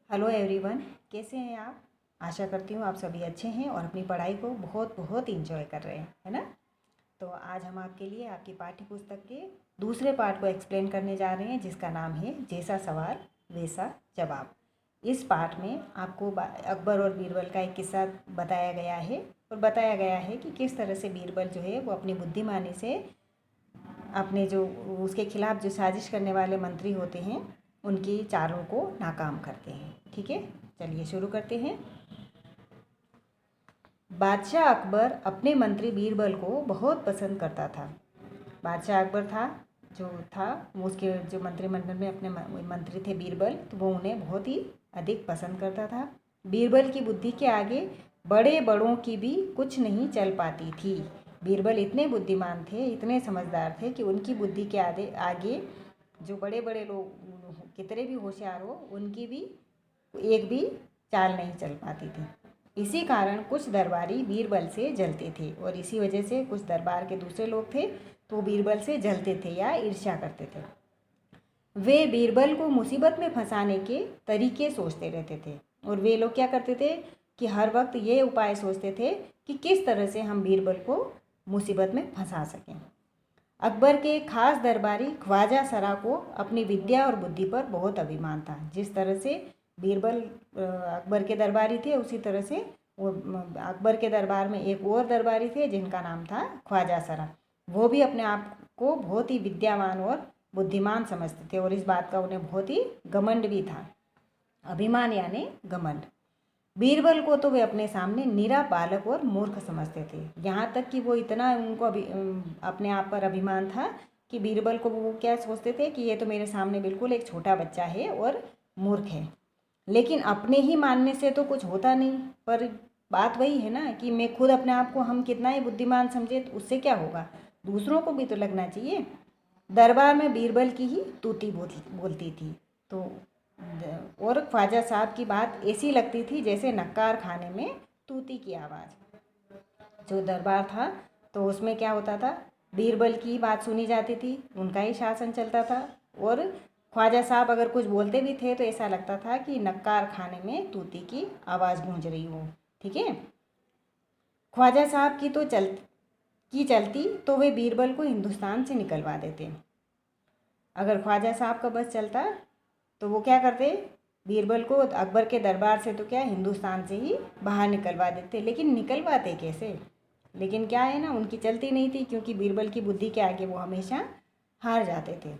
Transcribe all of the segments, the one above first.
Hello everyone, कैसे हैं आप। आशा करती हूँ आप सभी अच्छे हैं और अपनी पढ़ाई को बहुत बहुत इंजॉय कर रहे हैं, है ना। तो आज हम आपके लिए आपकी पाठ्य पुस्तक के दूसरे पार्ट को एक्सप्लेन करने जा रहे हैं, जिसका नाम है जैसा सवाल वैसा जवाब। इस पाठ में आपको अकबर और बीरबल का एक किस्सा बताया गया है और बताया गया है कि किस तरह से बीरबल जो है वो अपनी बुद्धिमानी से अपने जो उसके खिलाफ जो साजिश करने वाले मंत्री होते हैं उनकी चालों को नाकाम करते हैं। ठीक है, चलिए शुरू करते हैं। बादशाह अकबर अपने मंत्री बीरबल को बहुत पसंद करता था। बादशाह अकबर था वो उसके जो मंत्रिमंडल में अपने मंत्री थे बीरबल, तो वो उन्हें बहुत ही अधिक पसंद करता था। बीरबल की बुद्धि के आगे बड़े बड़ों की भी कुछ नहीं चल पाती थी। बीरबल इतने बुद्धिमान थे, इतने समझदार थे कि उनकी बुद्धि के आगे जो बड़े बड़े लोग कितने भी होशियार हो उनकी भी एक भी चाल नहीं चल पाती थी। इसी कारण कुछ दरबारी बीरबल से जलते थे और इसी वजह से कुछ दरबार के दूसरे लोग थे तो बीरबल से जलते थे या ईर्ष्या करते थे। वे बीरबल को मुसीबत में फंसाने के तरीके सोचते रहते थे और वे लोग क्या करते थे कि हर वक्त ये उपाय सोचते थे कि किस तरह से हम बीरबल को मुसीबत में फंसा सकें। अकबर के खास दरबारी ख्वाजा सरा को अपनी विद्या और बुद्धि पर बहुत अभिमान था। जिस तरह से बीरबल अकबर के दरबारी थे, उसी तरह से वो अकबर के दरबार में एक और दरबारी थे जिनका नाम था ख्वाजा सरा। वो भी अपने आप को बहुत ही विद्यावान और बुद्धिमान समझते थे और इस बात का उन्हें बहुत ही घमंड भी था। अभिमान यानी घमंड। बीरबल को तो वे अपने सामने निरा बालक और मूर्ख समझते थे। यहाँ तक कि वो इतना उनको अपने आप पर अभिमान था कि बीरबल को वो क्या सोचते थे कि ये तो मेरे सामने बिल्कुल एक छोटा बच्चा है और मूर्ख है। लेकिन अपने ही मानने से तो कुछ होता नहीं। पर बात वही है ना कि मैं खुद अपने आप को हम कितना ही बुद्धिमान समझे तो उससे क्या होगा, दूसरों को भी तो लगना चाहिए। दरबार में बीरबल की ही तूती बोलती थी तो और ख्वाजा साहब की बात ऐसी लगती थी जैसे नक्कार खाने में तूती की आवाज़। जो दरबार था तो उसमें क्या होता था, बीरबल की बात सुनी जाती थी, उनका ही शासन चलता था और ख्वाजा साहब अगर कुछ बोलते भी थे तो ऐसा लगता था कि नक्कार खाने में तूती की आवाज़ गूंज रही हो। ठीक है, ख्वाजा साहब की तो चलती तो वे बीरबल को हिंदुस्तान से निकलवा देते। अगर ख्वाजा साहब का बस चलता तो वो क्या करते, बीरबल को अकबर के दरबार से तो क्या हिंदुस्तान से ही बाहर निकलवा देते। लेकिन निकलवाते कैसे, लेकिन क्या है ना, उनकी चलती नहीं थी क्योंकि बीरबल की बुद्धि के आगे वो हमेशा हार जाते थे।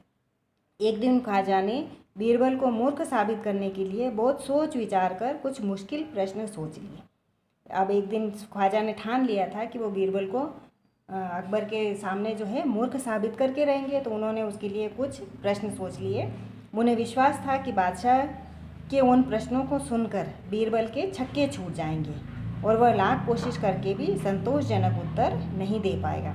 एक दिन ख्वाजा ने बीरबल को मूर्ख साबित करने के लिए बहुत सोच विचार कर कुछ मुश्किल प्रश्न सोच लिए। अब एक दिन ख्वाजा ने ठान लिया था कि वो बीरबल को अकबर के सामने जो है मूर्ख साबित करके रहेंगे, तो उन्होंने उसके लिए कुछ प्रश्न सोच लिए। उन्हें विश्वास था कि बादशाह के उन प्रश्नों को सुनकर बीरबल के छक्के छूट जाएंगे और वह लाख कोशिश करके भी संतोषजनक उत्तर नहीं दे पाएगा।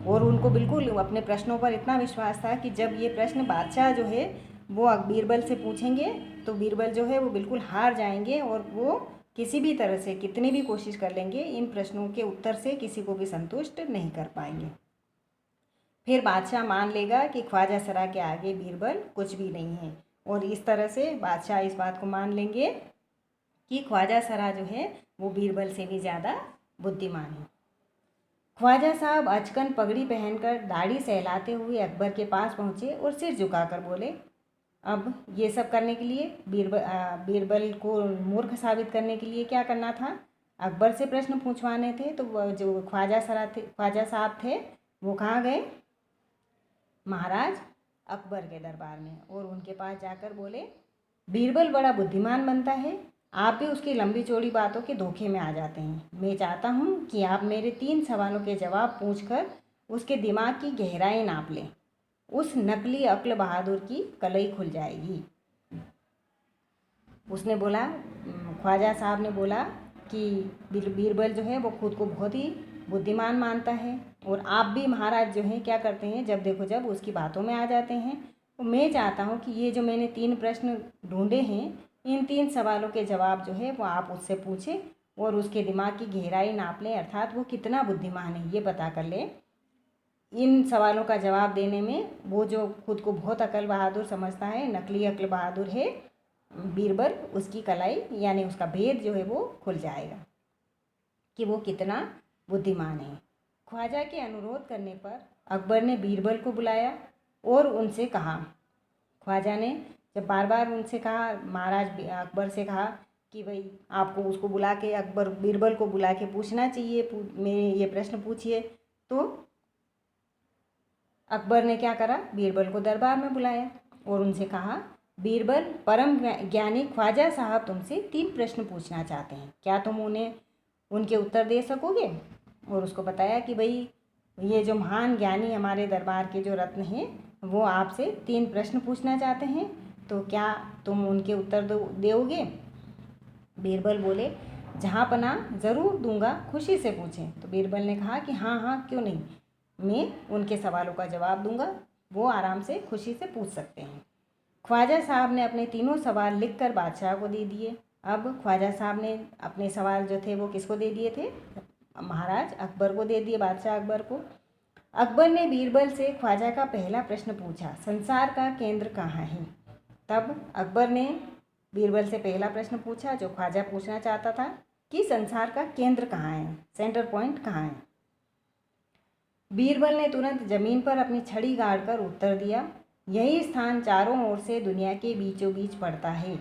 और उनको बिल्कुल अपने प्रश्नों पर इतना विश्वास था कि जब ये प्रश्न बादशाह जो है वो बीरबल से पूछेंगे तो बीरबल जो है वो बिल्कुल हार जाएंगे और वो किसी भी तरह से कितनी भी कोशिश कर लेंगे इन प्रश्नों के उत्तर से किसी को भी संतुष्ट नहीं कर पाएंगे। फिर बादशाह मान लेगा कि ख्वाजा सरा के आगे बीरबल कुछ भी नहीं है और इस तरह से बादशाह इस बात को मान लेंगे कि ख्वाजा सरा जो है वो बीरबल से भी ज़्यादा बुद्धिमान है। ख्वाजा साहब अचकन पगड़ी पहनकर दाढ़ी सहलाते हुए अकबर के पास पहुँचे और सिर झुकाकर बोले। अब ये सब करने के लिए बीरबल को मूर्ख साबित करने के लिए क्या करना था, अकबर से प्रश्न पूछवाने थे। तो जो ख्वाजा साहब थे वो कहाँ गए, महाराज अकबर के दरबार में, और उनके पास जाकर बोले बीरबल बड़ा बुद्धिमान बनता है, आप भी उसकी लंबी चौड़ी बातों के धोखे में आ जाते हैं। मैं चाहता हूँ कि आप मेरे 3 सवालों के जवाब पूछकर उसके दिमाग की गहराई नाप लें। उस नकली अक्ल बहादुर की कलई खुल जाएगी। उसने बोला, ख्वाजा साहब ने बोला कि बीरबल जो है वो खुद को बहुत ही बुद्धिमान मानता है और आप भी महाराज जो हैं क्या करते हैं, जब देखो जब उसकी बातों में आ जाते हैं। तो मैं चाहता हूँ कि ये जो मैंने 3 प्रश्न ढूंढे हैं, इन 3 सवालों के जवाब जो है वो आप उससे पूछें और उसके दिमाग की गहराई नाप लें, अर्थात वो कितना बुद्धिमान है ये पता कर लें। इन सवालों का जवाब देने में वो जो खुद को बहुत अकल बहादुर समझता है, नकली अकल बहादुर है, बीरबल उसकी कलाई यानी उसका भेद जो है वो खुल जाएगा कि वो कितना बुद्धिमान है। ख्वाजा के अनुरोध करने पर अकबर ने बीरबल को बुलाया और उनसे कहा, ख्वाजा ने जब बार बार उनसे कहा, महाराज अकबर से कहा कि भाई आपको उसको बुला के अकबर बीरबल को बुला के पूछना चाहिए, मेरे ये प्रश्न पूछिए। तो अकबर ने क्या करा, बीरबल को दरबार में बुलाया और उनसे कहा, बीरबल परम ज्ञानी ख्वाजा साहब तुमसे 3 प्रश्न पूछना चाहते हैं, क्या तुम उन्हें उनके उत्तर दे सकोगे। और उसको बताया कि भाई ये जो महान ज्ञानी हमारे दरबार के जो रत्न हैं वो आपसे 3 प्रश्न पूछना चाहते हैं, तो क्या तुम उनके उत्तर दोगे। बीरबल बोले, जहाँ पना ज़रूर दूंगा, खुशी से पूछें। तो बीरबल ने कहा कि हाँ हाँ क्यों नहीं, मैं उनके सवालों का जवाब दूंगा, वो आराम से खुशी से पूछ सकते हैं। ख्वाजा साहब ने अपने तीनों सवाल लिखकर बादशाह को दे दिए। अब ख्वाजा साहब ने अपने सवाल जो थे वो किसको दे दिए थे, महाराज अकबर को दे दिए, बादशाह अकबर को। अकबर ने बीरबल से ख्वाजा का पहला प्रश्न पूछा, संसार का केंद्र कहाँ है। तब अकबर ने बीरबल से पहला प्रश्न पूछा जो ख्वाजा पूछना चाहता था कि संसार का केंद्र कहाँ है, सेंटर पॉइंट कहाँ है। बीरबल ने तुरंत जमीन पर अपनी छड़ी गाड़कर उत्तर दिया, यही स्थान चारों ओर से दुनिया के बीचों बीच पड़ता है।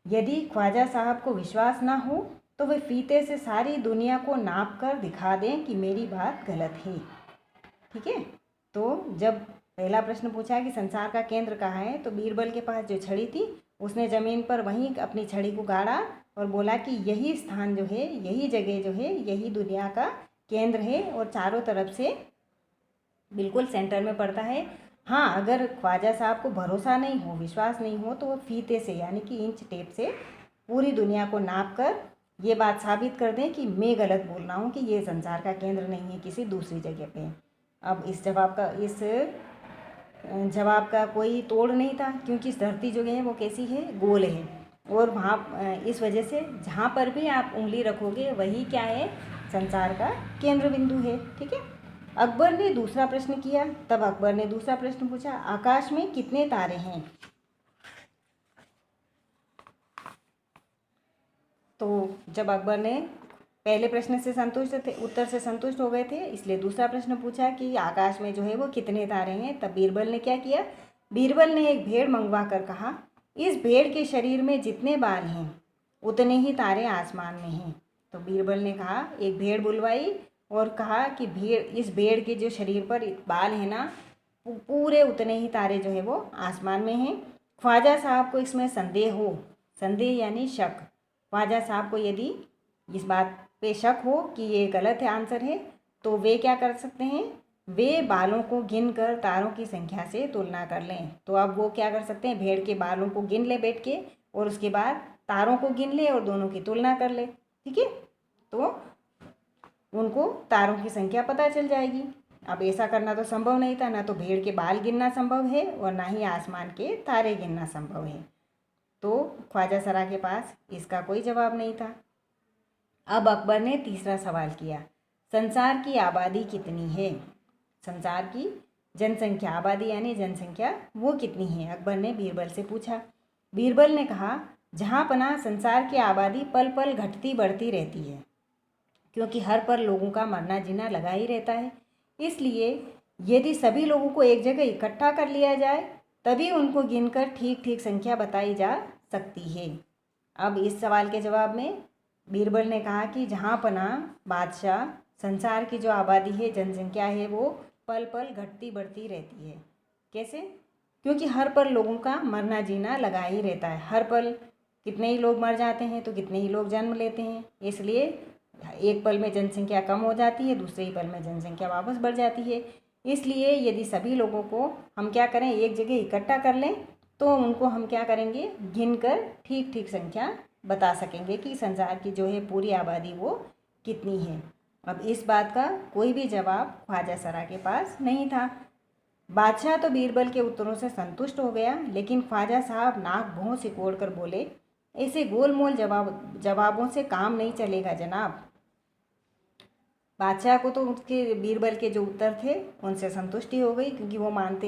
यदि ख्वाजा साहब को विश्वास ना हो तो वे फीते से सारी दुनिया को नाप कर दिखा दें कि मेरी बात गलत है। ठीक है, तो जब पहला प्रश्न पूछा कि संसार का केंद्र कहाँ है, तो बीरबल के पास जो छड़ी थी उसने ज़मीन पर वहीं अपनी छड़ी को गाड़ा और बोला कि यही स्थान जो है, यही जगह जो है, यही दुनिया का केंद्र है और चारों तरफ से बिल्कुल सेंटर में पड़ता है। हाँ, अगर ख्वाजा साहब को भरोसा नहीं हो, विश्वास नहीं हो, तो वो फीते से यानी कि इंच टेप से पूरी दुनिया को नाप कर ये बात साबित कर दें कि मैं गलत बोल रहा हूँ कि ये संसार का केंद्र नहीं है, किसी दूसरी जगह पे। अब इस जवाब का कोई तोड़ नहीं था, क्योंकि इस धरती जो है वो कैसी है, गोल है, और वहाँ इस वजह से जहाँ पर भी आप उंगली रखोगे वही क्या है, संसार का केंद्र बिंदु है। ठीक है, अकबर ने दूसरा प्रश्न किया। तब अकबर ने दूसरा प्रश्न पूछा, आकाश में कितने तारे हैं। तो जब अकबर ने पहले प्रश्न से संतुष्ट थे, उत्तर से संतुष्ट हो गए थे, इसलिए दूसरा प्रश्न पूछा कि आकाश में जो है वो कितने तारे हैं। तब बीरबल ने क्या किया, बीरबल ने एक भेड़ मंगवा कर कहा, इस भेड़ के शरीर में जितने बाल हैं उतने ही तारे आसमान में हैं। तो बीरबल ने कहा, एक भेड़ बुलवाई और कहा कि इस भेड़ के जो शरीर पर बाल है ना, पूरे उतने ही तारे जो है वो आसमान में हैं। ख्वाजा साहब को इसमें संदेह हो, संदेह यानी शक, ख्वाजा साहब को यदि इस बात पे शक हो कि ये गलत है आंसर है, तो वे क्या कर सकते हैं, वे बालों को गिनकर तारों की संख्या से तुलना कर लें। तो अब वो क्या कर सकते हैं, भेड़ के बालों को गिन ले बैठ के और उसके बाद तारों को गिन ले और दोनों की तुलना कर ले। ठीक है, तो उनको तारों की संख्या पता चल जाएगी। अब ऐसा करना तो संभव नहीं था, ना तो भेड़ के बाल गिनना संभव है और ना ही आसमान के तारे गिनना संभव है। तो ख्वाजा सरा के पास इसका कोई जवाब नहीं था। अब अकबर ने तीसरा सवाल किया, संसार की आबादी कितनी है। संसार की जनसंख्या, आबादी यानी जनसंख्या, वो कितनी है, अकबर ने बीरबल से पूछा। बीरबल ने कहा, जहाँ पना संसार की आबादी पल पल घटती बढ़ती रहती है, क्योंकि हर पल लोगों का मरना जीना लगा ही रहता है। इसलिए यदि सभी लोगों को एक जगह इकट्ठा कर लिया जाए तभी उनको गिनकर ठीक ठीक संख्या बताई जा सकती है। अब इस सवाल के जवाब में बीरबल ने कहा कि जहाँ पना बादशाह, संसार की जो आबादी है, जनसंख्या है, वो पल पल घटती बढ़ती रहती है। कैसे, क्योंकि हर पल लोगों का मरना जीना लगा ही रहता है। हर पल कितने ही लोग मर जाते हैं तो कितने ही लोग जन्म लेते हैं, इसलिए एक पल में जनसंख्या कम हो जाती है, दूसरे ही पल में जनसंख्या वापस बढ़ जाती है। इसलिए यदि सभी लोगों को हम क्या करें, एक जगह इकट्ठा कर लें तो उनको हम क्या करेंगे, गिनकर ठीक ठीक संख्या बता सकेंगे कि संसार की जो है पूरी आबादी वो कितनी है। अब इस बात का कोई भी जवाब ख्वाजा सरा के पास नहीं था। बादशाह तो बीरबल के उत्तरों से संतुष्ट हो गया, लेकिन ख्वाजा साहब नाक भौं सिकोड़ कर बोले, ऐसे गोलमोल जवाबों से काम नहीं चलेगा जनाब। बादशाह को तो उसके बीरबल के जो उत्तर थे उनसे संतुष्टि हो गई, क्योंकि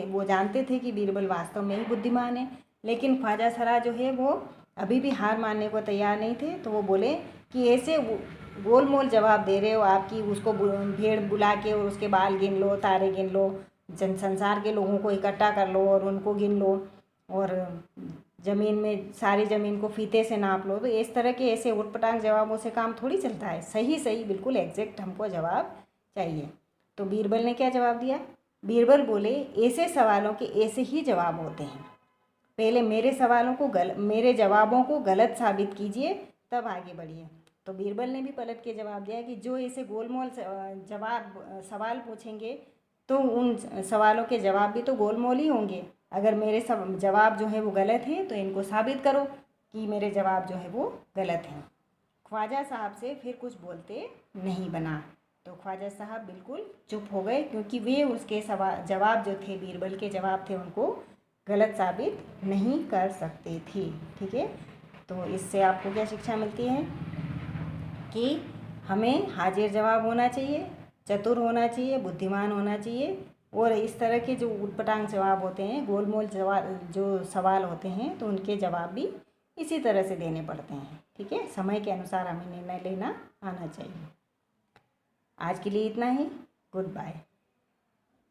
वो जानते थे कि बीरबल वास्तव में ही बुद्धिमान है। लेकिन ख्वाजा सरा जो है वो अभी भी हार मानने को तैयार नहीं थे। तो वो बोले कि ऐसे गोल मोल जवाब दे रहे हो आपकी उसको भेड़ बुला के और उसके बाल गिन लो, तारे गिन लो, जन संसार के लोगों को इकट्ठा कर लो और उनको गिन लो और ज़मीन में सारी ज़मीन को फीते से नाप लो। तो इस तरह के ऐसे उटपटांग जवाबों से काम थोड़ी चलता है। सही सही बिल्कुल एग्जैक्ट हमको जवाब चाहिए। तो बीरबल ने क्या जवाब दिया? बीरबल बोले ऐसे सवालों के ऐसे ही जवाब होते हैं, पहले मेरे जवाबों को गलत साबित कीजिए तब आगे बढ़िए। तो बीरबल ने भी पलट के जवाब दिया कि जो ऐसे गोलमोल सवाल पूछेंगे तो उन सवालों के जवाब भी तो गोलमोल ही होंगे। अगर मेरे जवाब जो है वो गलत हैं तो इनको साबित करो कि मेरे जवाब जो है वो गलत हैं। ख्वाजा साहब से फिर कुछ बोलते नहीं बना। तो ख्वाजा साहब बिल्कुल चुप हो गए, क्योंकि वे उसके जवाब जो थे, बीरबल के जवाब थे, उनको गलत साबित नहीं कर सकते थे। ठीक है, तो इससे आपको क्या शिक्षा मिलती है कि हमें हाजिर जवाब होना चाहिए, चतुर होना चाहिए, बुद्धिमान होना चाहिए, और इस तरह के जो उटपटांग जवाब होते हैं, गोलमोल जवाब जो सवाल होते हैं, तो उनके जवाब भी इसी तरह से देने पड़ते हैं। ठीक है, समय के अनुसार हमें निर्णय लेना आना चाहिए। आज के लिए इतना ही। Good bye.